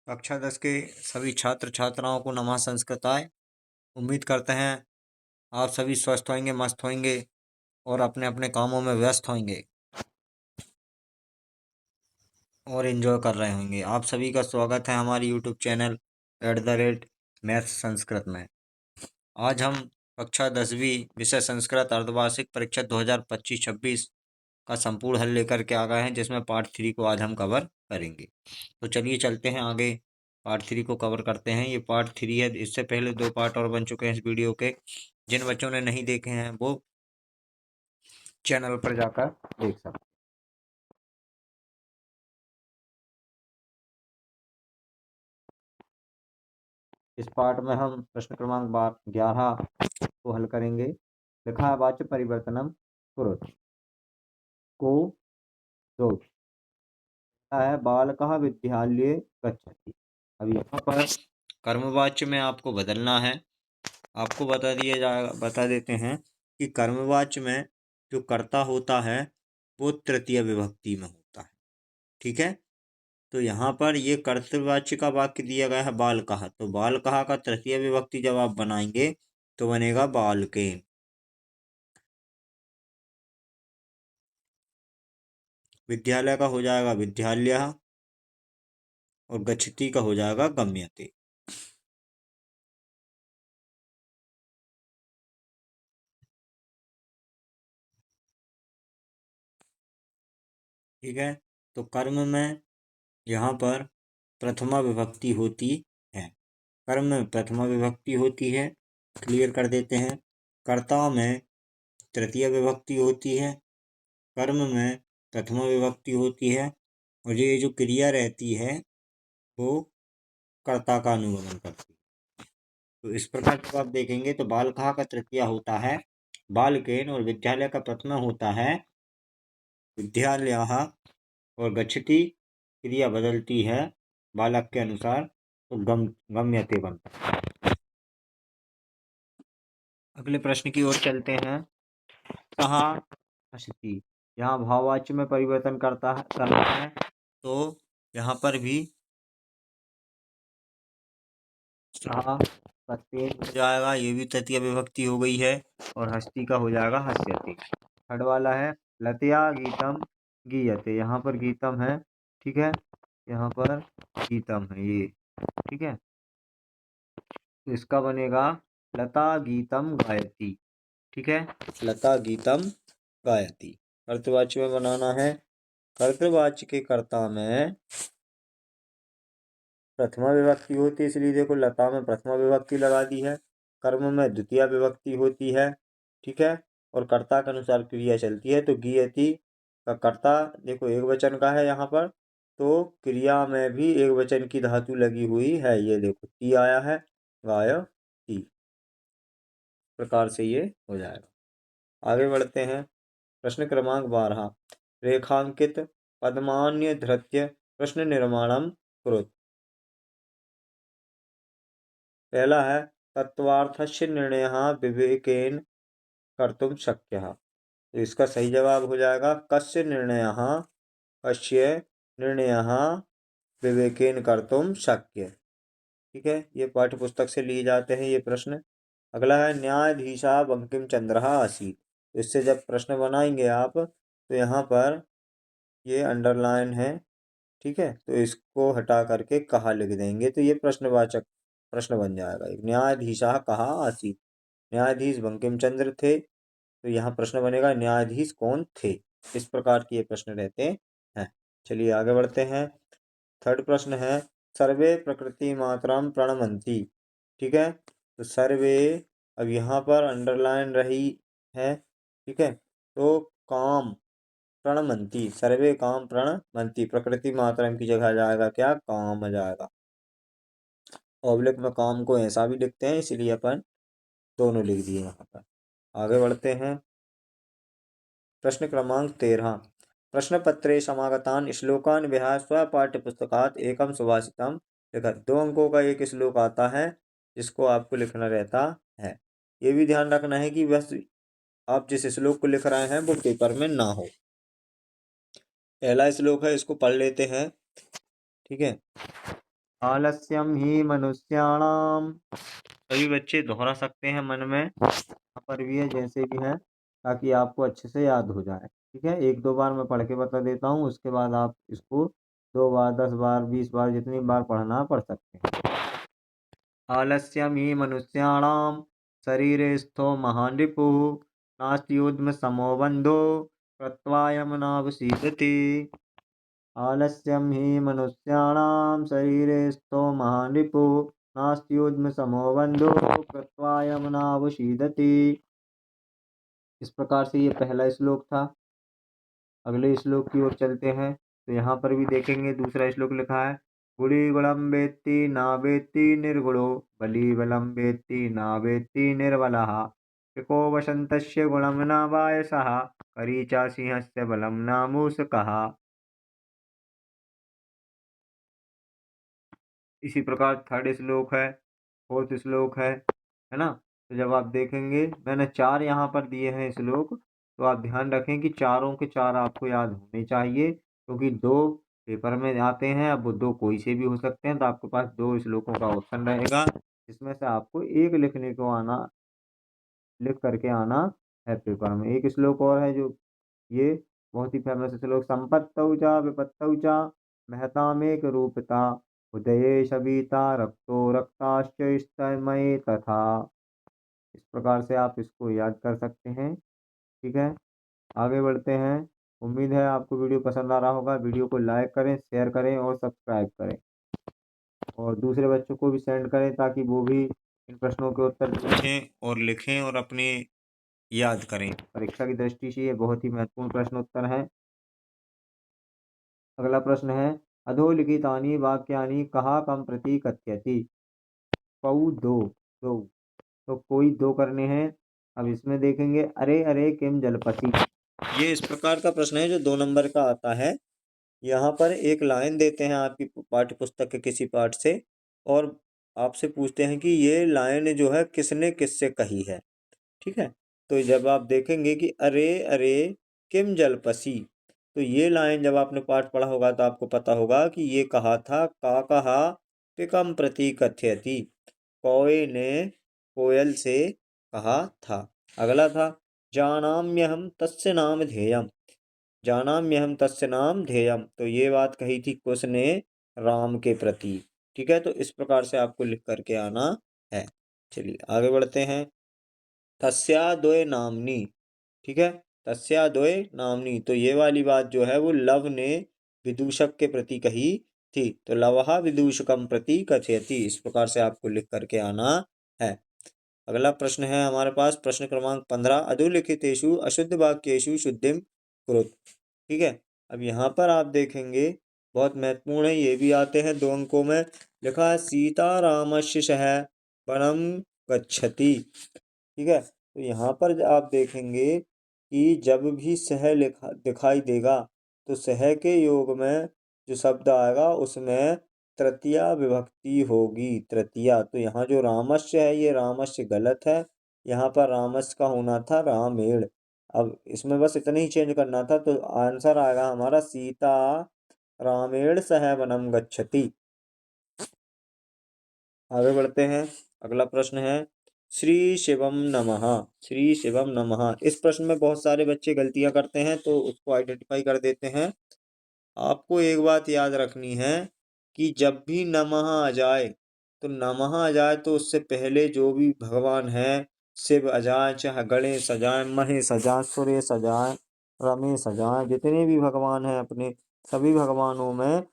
कक्षा 10 के सभी छात्र छात्राओं को नमः संस्कृताय। उम्मीद करते हैं आप सभी स्वस्थ होंगे, मस्त होंगे और अपने अपने कामों में व्यस्त होंगे और एंजॉय कर रहे होंगे। आप सभी का स्वागत है हमारी यूट्यूब चैनल @मैथ्स संस्कृत में। आज हम कक्षा 10वीं विषय संस्कृत अर्धवार्षिक परीक्षा 2025-26 का संपूर्ण हल लेकर के आ गए हैं, जिसमें पार्ट 3 को आज हम कवर करेंगे। तो चलिए चलते हैं आगे, पार्ट 3 को कवर करते हैं। ये पार्ट 3 है। इससे पहले 2 पार्ट और बन चुके हैं इस वीडियो के। जिन बच्चों ने नहीं देखे हैं वो चैनल पर जाकर देख सकते हैं। इस पार्ट में हम प्रश्न क्रमांक 11 को हल करेंगे। लिखा है वाच्य परिवर्तनम कुरुत को दो है बालकः विद्यालये गच्छति। अब यहाँ पर कर्मवाच्य में आपको बदलना है। आपको बता देते हैं कि कर्मवाच्य में जो कर्ता होता है वो तृतीय विभक्ति में होता है। ठीक है, तो यहाँ पर ये कर्तृवाच्य का वाक्य दिया गया है बालकः, तो बालकः का तृतीय विभक्ति जब आप बनाएंगे तो बनेगा बालकेन। विद्यालय का हो जाएगा विद्यालयः और गच्छति का हो जाएगा गम्यते। ठीक है, तो कर्म में यहाँ पर प्रथमा विभक्ति होती है। कर्म में प्रथमा विभक्ति होती है, क्लियर कर देते हैं। कर्ता में तृतीय विभक्ति होती है, कर्म में प्रथमा विभक्ति होती है और ये जो क्रिया रहती है वो कर्ता का अनुगमन करती है। तो इस प्रकार जब आप देखेंगे तो बालकः का तृतीय होता है बालकेन और विद्यालय का प्रथमा होता है विद्यालयः और गच्छति क्रिया बदलती है बालक के अनुसार, तो गम्यते बनता है। अगले प्रश्न की ओर चलते हैं। कहा हसती, यहाँ भाववाच्य में परिवर्तन करना है, तो यहाँ पर भी हो जाएगा, ये भी तृतीय विभक्ति हो गई है और हस्ती का हो जाएगा हस्यते। थर्ड वाला है लतया गीतम गीयते, यहाँ पर गीतम है, ठीक है, यहाँ पर गीतम है ये, ठीक है, तो इसका बनेगा लता गीतम गायती। ठीक है, लता गीतम गायती। कर्तवाच्य में बनाना है। कर्तवाच्य के कर्ता में प्रथमा विभक्ति होती है, इसलिए देखो लता में प्रथमा विभक्ति लगा दी है। कर्म में द्वितीय विभक्ति होती है, ठीक है, और कर्ता के अनुसार क्रिया चलती है। तो गीयति का कर्ता देखो एक वचन का है यहाँ पर, तो क्रिया में भी एक वचन की धातु लगी हुई है। ये देखो ती आया है, गायती, प्रकार से ये हो जाएगा। आगे बढ़ते हैं। प्रश्न क्रमांक 12 रेखांकित पद्मान्य धृत्य प्रश्न निर्माणम कुरुत। पहला है तत्वार्थस्य निर्णयः विवेकेन कर्तुम शक्यः। तो इसका सही जवाब हो जाएगा कस्य निर्णयः, कस्य निर्णयः विवेकेन कर्तुम शक्य। ठीक है, ये पाठ्य पुस्तक से लिए जाते हैं ये प्रश्न। अगला है न्यायाधीशा बंकिम चंद्र आसीत्। इससे जब प्रश्न बनाएंगे आप तो यहाँ पर ये अंडरलाइन है, ठीक है, तो इसको हटा करके कहा लिख देंगे तो ये प्रश्नवाचक प्रश्न बन जाएगा। न्यायाधीशा कहा आसीत्, न्यायाधीश बंकिम चंद्र थे, तो यहाँ प्रश्न बनेगा न्यायाधीश कौन थे। इस प्रकार के ये प्रश्न रहते हैं। चलिए आगे बढ़ते हैं। थर्ड प्रश्न है सर्वे प्रकृति मातरम प्रणमंती। ठीक है, तो सर्वे अब यहाँ पर अंडरलाइन रही है, ठीक है, तो काम प्रणमंती, सर्वे काम प्रणमंती, प्रकृति मातरम की जगह जाएगा क्या, काम आ जाएगा। ऑब्लिक में काम को ऐसा भी लिखते हैं, इसलिए अपन दोनों लिख दिए यहाँ पर। आगे बढ़ते हैं। प्रश्न क्रमांक 13 प्रश्न पत्रे समागतान श्लोकान विहाय स्वपाठ्यपुस्तकात् एकम सुभाषितम लिखत। 2 अंकों का एक श्लोक आता है जिसको आपको लिखना रहता है। ये भी ध्यान रखना है कि बस आप जिस श्लोक को लिख रहे हैं वो पेपर में ना हो। पहला श्लोक है, इसको पढ़ लेते हैं, ठीक है। आलस्यम ही मनुष्याणाम। सभी बच्चे दोहरा सकते हैं मन में, यहाँ पर भी है जैसे भी है, ताकि आपको अच्छे से याद हो जाए। ठीक है, एक दो बार मैं पढ़ के बता देता हूँ, उसके बाद आप इसको 2 बार, 10 बार, 20 बार, जितनी बार पढ़ना पढ़ सकते हैं। आलस्यम ही मनुष्याणाम शरीरे स्थो महान रिपुः नास्त्युद्म समो बन्धो कृत्वायम नावसीदति। आलस्यम ही मनुष्याणाम शरीरे स्थो महान रिपुः नास्त्युद्म समो बन्धो कृत्वायम नावसीदति। इस प्रकार से ये पहला श्लोक था। अगले श्लोक की ओर चलते हैं, तो यहाँ पर भी देखेंगे दूसरा श्लोक लिखा है, गुणी गुणम वेत्ति ना वेत्ति निर्गुणो बली बलम वेत्ति ना वेत्ति निर्बलः एको वसंतस्य गुणम न वायसः करीचा सिंहस्य बलम न मूषकः। इसी प्रकार थर्ड श्लोक है, फोर्थ श्लोक है ना। तो जब आप देखेंगे, मैंने 4 यहाँ पर दिए हैं श्लोक, तो आप ध्यान रखें कि चारों के चार आपको याद होने चाहिए, क्योंकि 2 पेपर में आते हैं। अब वो 2 कोई से भी हो सकते हैं, तो आपके पास 2 श्लोकों का ऑप्शन रहेगा, जिसमें से आपको एक लिख करके आना है पेपर में। एक श्लोक और है जो ये बहुत ही फेमस श्लोक, संपत्तौ च विपत्तौ च महतामेक रूपता उदये सविता रक्तो रक्ताश्च स्तमये तथा। इस प्रकार से आप इसको याद कर सकते हैं। ठीक है, आगे बढ़ते हैं। उम्मीद है आपको वीडियो पसंद आ रहा होगा। वीडियो को लाइक करें, शेयर करें और सब्सक्राइब करें, और दूसरे बच्चों को भी सेंड करें, ताकि वो भी इन प्रश्नों के उत्तर पूछें और लिखें और अपने याद करें। परीक्षा की दृष्टि से ये बहुत ही महत्वपूर्ण प्रश्न उत्तर है। अगला प्रश्न है, अधोलिखितानि वाक्यानि कहा कम प्रति कथ्यति। कौ दो, दो, तो कोई 2 करने हैं। अब इसमें देखेंगे, अरे अरे किम जलपति। ये इस प्रकार का प्रश्न है जो 2 नंबर का आता है। यहाँ पर एक लाइन देते हैं आपकी पाठ्य पुस्तक के किसी पाठ से, और आपसे पूछते हैं कि ये लाइन जो है किसने किससे कही है। ठीक है, तो जब आप देखेंगे कि अरे अरे किम जलपसी, तो ये लाइन जब आपने पाठ पढ़ा होगा तो आपको पता होगा कि ये कहा था का कहा पिकम प्रति कथ्यति, कौवे ने कोयल से कहा था। अगला था, जानाम्यहम तस्य नाम ध्येयम, जानाम्यहम तस्य नाम ध्येयम, तो ये बात कही थी कुश ने राम के प्रति। ठीक है, तो इस प्रकार से आपको लिख करके आना है। चलिए आगे बढ़ते हैं। तस्या द्वय नामनी, ठीक है, तस्या द्वय नामनी, तो ये वाली बात जो है वो लव ने विदूषक के प्रति कही थी, तो लवहा विदूषकम प्रति कथयति। इस प्रकार से आपको लिख करके आना है। अगला प्रश्न है हमारे पास, प्रश्न क्रमांक 15, अधोलिखितेषु अशुद्ध वाक्येषु शुद्धिम कुरुत। ठीक है, अब यहाँ पर आप देखेंगे बहुत महत्वपूर्ण है, ये भी आते हैं 2 अंकों में। लिखा है सीता रामस्य सह वनम गच्छति। ठीक है, तो यहाँ पर आप देखेंगे कि जब भी सह लिखा दिखाई देगा, तो सह के योग में जो शब्द आएगा उसमें तृतीया विभक्ति होगी, तृतीया। तो यहाँ जो रामस्य है ये रामस्य गलत है, यहाँ पर रामस्य का होना था रामेण। अब इसमें बस इतना ही चेंज करना था, तो आंसर आएगा हमारा सीता रामेण सह वनम गच्छति। आगे बढ़ते हैं। अगला प्रश्न है, श्री शिवम नमः, श्री शिवम नमः। इस प्रश्न में बहुत सारे बच्चे गलतियां करते हैं, तो उसको आइडेंटिफाई कर देते हैं। आपको एक बात याद रखनी है कि जब भी नमः आ जाए, तो नमः आ जाए तो उससे पहले जो भी भगवान है, शिव आ जाए, चाहे गणेश आ जाए, महेश आ जाए, सुरेश आ जाए, रमेश आ जाए, जितने भी भगवान हैं अपने, सभी भगवानों में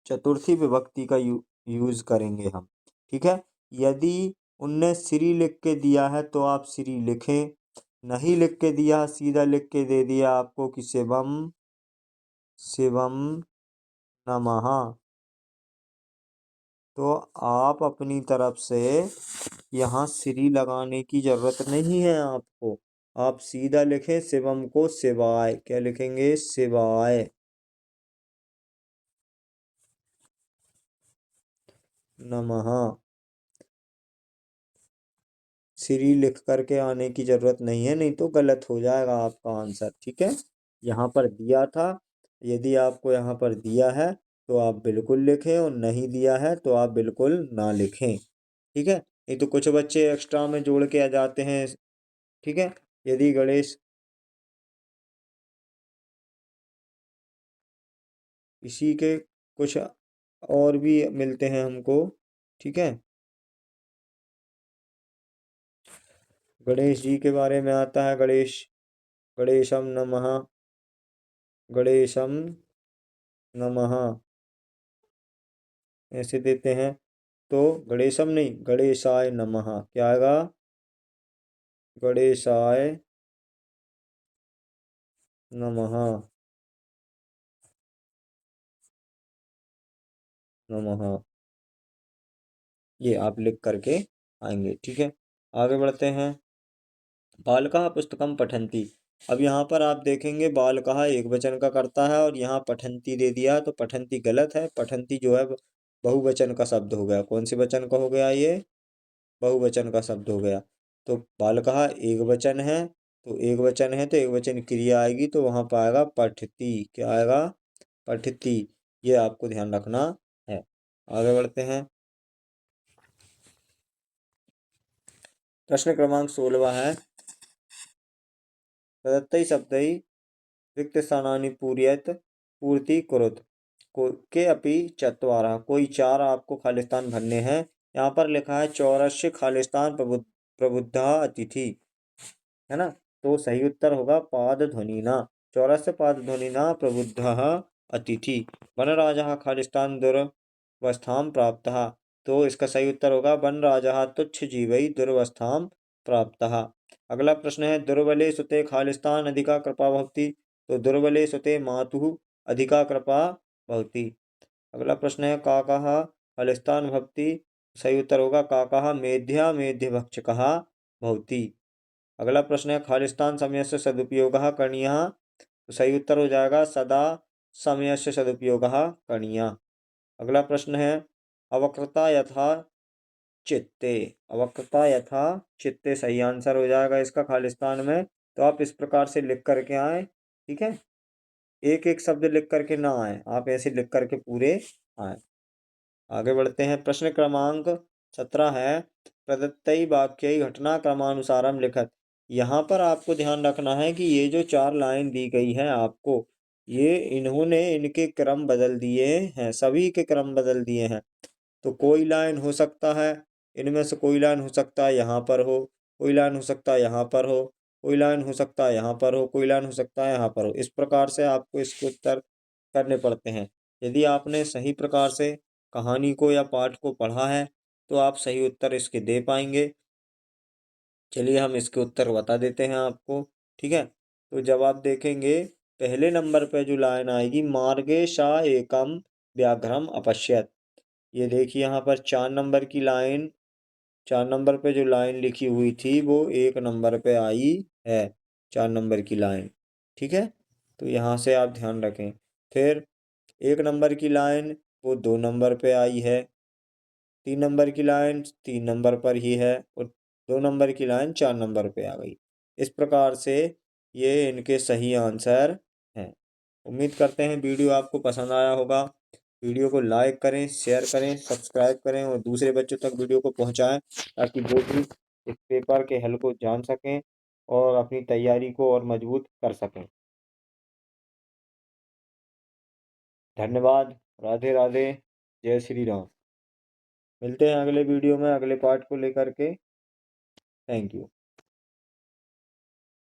चतुर्थी विभक्ति का यूज करेंगे हम। ठीक है, यदि उनने श्री लिख के दिया है तो आप श्री लिखें, नहीं लिख के दिया, सीधा लिख के दे दिया आपको कि शिवम शिवम नमः, तो आप अपनी तरफ से यहाँ श्री लगाने की जरूरत नहीं है आपको। आप सीधा लिखें शिवम को शिवाय। क्या लिखेंगे? शिवाय नमः। श्री लिख करके आने की जरूरत नहीं है, नहीं तो गलत हो जाएगा आपका आंसर। ठीक है, यहाँ पर दिया था, यदि आपको यहाँ पर दिया है तो आप बिल्कुल लिखें और नहीं दिया है तो आप बिल्कुल ना लिखें। ठीक है, नहीं तो कुछ बच्चे एक्स्ट्रा में जोड़ के आ जाते हैं। ठीक है, यदि गणेश इसी के कुछ और भी मिलते हैं हमको। ठीक है, गणेश जी के बारे में आता है, गणेशम नमः, गणेशम नमः ऐसे देते हैं। तो गणेशम नहीं, गणेशाय नमः क्या आएगा? गणेशाय नमः, नमः ये आप लिख करके आएंगे। ठीक है, आगे बढ़ते हैं। बालकः पुस्तकम पठन्ति। अब यहाँ पर आप देखेंगे बालकः एक वचन का करता है और यहाँ पठन्ति दे दिया, तो पठन्ति गलत है। पठन्ति जो है बहुवचन का शब्द हो गया। कौन से वचन का हो गया? ये बहुवचन का शब्द हो गया। तो बालकः एक वचन है, तो एक वचन है तो एक वचन क्रिया आएगी, तो वहां पर आएगा पठती। क्या आएगा? पठती। ये आपको ध्यान रखना है। आगे बढ़ते हैं। प्रश्न क्रमांक 16 है, प्रदत्तैः शब्दैः रिक्तस्थानानि पूर्ति कुरुत। के अपि चत्वारः, कोई चार आपको खालिस्तान भरने हैं। यहाँ पर लिखा है चौरस्य खालिस्तान प्रबुद्धा अतिथि, है ना? तो सही उत्तर होगा पाद ध्वनिना। चौरस्य पाद ध्वनिना प्रबुद्ध अतिथि। वनराजः खालिस्तान दुर्वस्थां प्राप्तः। तो इसका सही उत्तर होगा वनराजः तुच्छ जीवै दुर्वस्थां प्राप्तः। अगला प्रश्न है, दुर्बले सुते खालिस्तान अधिका कृपा भवति। तो दुर्बले सुते मातुः अधिका कृपा भवति। अगला प्रश्न है, काकः खालिस्तान भवति। सही उत्तर होगा काकः मेध्य भक्षकः भवति। अगला प्रश्न है, खालिस्तान समयस्य सदुपयोगः करणीयः। तो सही उत्तर हो जाएगा सदा समयस्य सदुपयोगः करणीयः। अगला प्रश्न है, अवक्रता यथा चित्ते। अवक्रता यथा चित्ते सही आंसर हो जाएगा इसका खालिस्तान में। तो आप इस प्रकार से लिख करके आए। ठीक है, एक एक शब्द लिख करके ना आए, आप ऐसे लिख करके पूरे आए। आगे बढ़ते हैं। प्रश्न क्रमांक 17 है, प्रदत्तई वाक्यई घटना क्रमानुसारम लिखत। यहाँ पर आपको ध्यान रखना है कि ये जो चार लाइन दी गई है आपको, ये इन्होंने इनके क्रम बदल दिए हैं, सभी के क्रम बदल दिए हैं। तो कोई लाइन हो सकता है, इनमें से कोई लाइन हो सकता है यहाँ पर हो, कोई लाइन हो सकता है यहाँ पर हो, कोई लाइन हो सकता है यहाँ पर हो, कोई लाइन हो सकता है यहाँ पर हो। इस प्रकार से आपको इसके उत्तर करने पड़ते हैं। यदि आपने सही प्रकार से कहानी को या पाठ को पढ़ा है तो आप सही उत्तर इसके दे पाएंगे। चलिए हम इसके उत्तर बता देते हैं आपको। ठीक है, तो जब आप देखेंगे पहले नंबर पे जो लाइन आएगी, मार्गे सा एकम व्याघ्रम अपश्यत। ये देखिए यहाँ पर 4 नंबर की लाइन, 4 नंबर पे जो लाइन लिखी हुई थी वो 1 नंबर पे आई है, 4 नंबर की लाइन। ठीक है, तो यहाँ से आप ध्यान रखें। फिर 1 नंबर की लाइन वो 2 नंबर पे आई है, 3 नंबर की लाइन 3 नंबर पर ही है, और 2 नंबर की लाइन 4 नंबर पे आ गई। इस प्रकार से ये इनके सही आंसर हैं। उम्मीद करते हैं वीडियो आपको पसंद आया होगा। वीडियो को लाइक करें, शेयर करें, सब्सक्राइब करें और दूसरे बच्चों तक वीडियो को पहुंचाएं, ताकि वो भी इस पेपर के हल को जान सकें और अपनी तैयारी को और मजबूत कर सकें। धन्यवाद। राधे राधे। जय श्री राम। मिलते हैं अगले वीडियो में अगले पार्ट को लेकर के। Thank you.